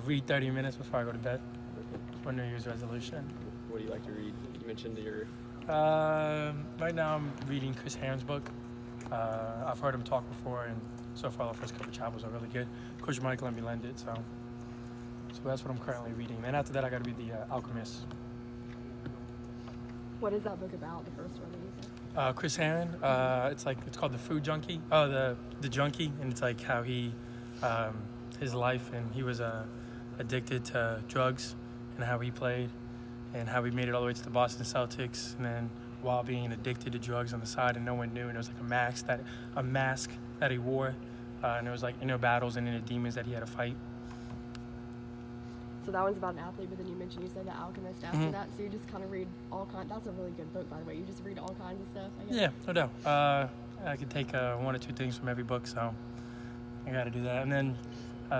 Read 30 minutes before I go to bed for New Year's resolution. What do you like to read? You mentioned your. Right now I'm reading Chris Herron's book. I've heard him talk before, and so far the first couple chapters are really good. Coach Mike let me lend it, so that's what I'm currently reading. And after that, I got to read The Alchemist. What is that book about, the first one that you said? Chris Herron, it's called The Food Junkie. Oh, the Junkie, and it's like how he, his life, and he was addicted to drugs, and how he played, and how he made it all the way to the Boston Celtics, and then while being addicted to drugs on the side, and no one knew, and it was like a mask that he wore, and there was like inner battles and inner demons that he had to fight. So that one's about an athlete, but then you mentioned you said The Alchemist after that, so you just kind of read all kinds. That's a really good book, by the way. You just read all kinds of stuff, I guess. Yeah, no doubt. I could take one or two things from every book, so I got to do that. And then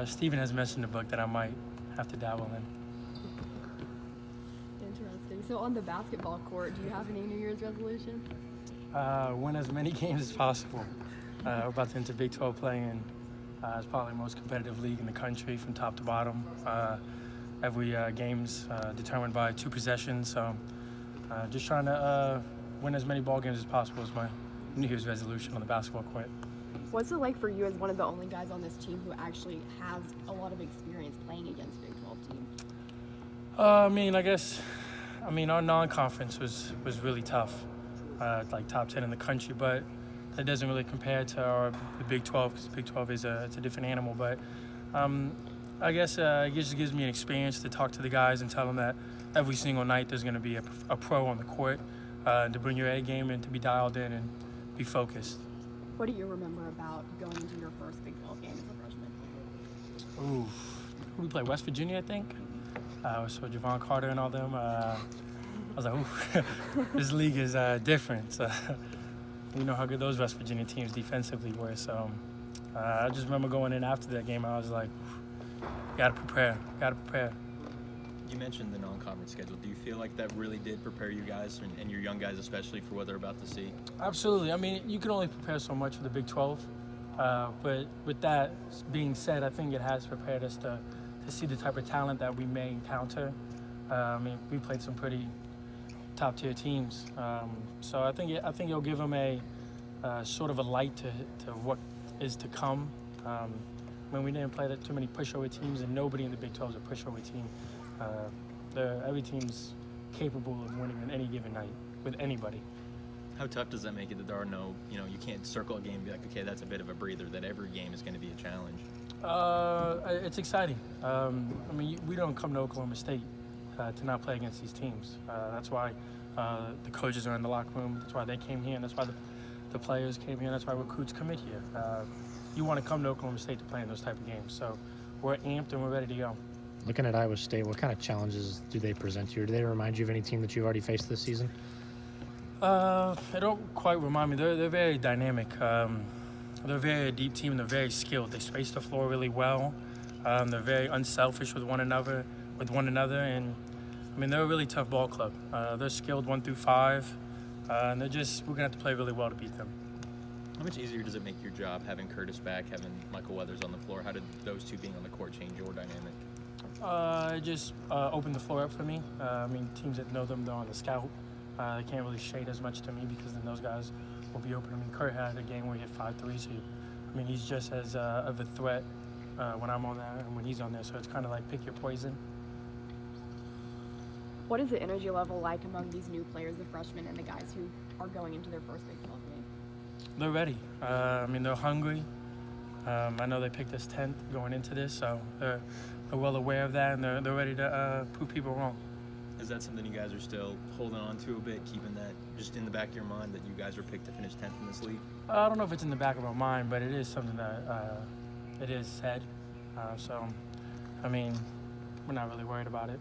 Steven has mentioned a book that I might have to dabble in. Interesting. So on the basketball court, do you have any New Year's resolution? Win as many games as possible. We're about to enter Big 12 play, and it's probably the most competitive league in the country from top to bottom. Every game's determined by 2 possessions, so just trying to win as many ball games as possible is my New Year's resolution on the basketball court. What's it like for you as one of the only guys on this team who actually has a lot of experience playing against Big 12 teams? Our non-conference was really tough, like top 10 in the country, but that doesn't really compare to the Big 12, because Big 12 is it's a different animal. But I guess it just gives me an experience to talk to the guys and tell them that every single night there's going to be a pro on the court, to bring your A game and to be dialed in and be focused. What do you remember about going into your first Big 12 game as a freshman? Ooh, we played West Virginia, I think. So Javon Carter and all them. I was like, ooh, this league is different. So, you know how good those West Virginia teams defensively were. So I just remember going in after that game, I was like, gotta prepare. You mentioned the non-conference schedule. Do you feel like that really did prepare you guys, and your young guys especially, for what they're about to see? Absolutely. I mean, you can only prepare so much for the Big 12. But with that being said, I think it has prepared us to see the type of talent that we may encounter. We played some pretty top-tier teams. So I think it'll give them a sort of a light to what is to come. When we didn't play too many pushover teams, and nobody in the Big 12 is a pushover team. Every team's capable of winning on any given night with anybody. How tough does that make it that there are no, you can't circle a game and be like, okay, that's a bit of a breather, that every game is going to be a challenge? It's exciting. We don't come to Oklahoma State to not play against these teams. That's why the coaches are in the locker room. That's why they came here, and that's why the players came here, and that's why recruits commit here. You want to come to Oklahoma State to play in those type of games. So we're amped and we're ready to go. Looking at Iowa State, what kind of challenges do they present you? Or do they remind you of any team that you've already faced this season? They don't quite remind me. They're very dynamic. They're a very deep team. They're very skilled. They space the floor really well. They're very unselfish with one another, and they're a really tough ball club. They're skilled 1 through 5, and we're gonna have to play really well to beat them. How much easier does it make your job having Curtis back, having Michael Weathers on the floor? How did those two being on the court change your dynamic? It just opened the floor up for me. Teams that know them, they're on the scout. They can't really shade as much to me, because then those guys will be open. Kurt had a game where he hit 5 threes. He's just as of a threat when I'm on there and when he's on there. So it's kind of like pick your poison. What is the energy level like among these new players, the freshmen and the guys who are going into their first Big 12 game? They're ready. They're hungry. I know they picked us 10th going into this, so they're well aware of that, and they're ready to prove people wrong. Is that something you guys are still holding on to a bit, keeping that just in the back of your mind, that you guys were picked to finish 10th in this league? I don't know if it's in the back of our mind, but it is something that it is said. We're not really worried about it.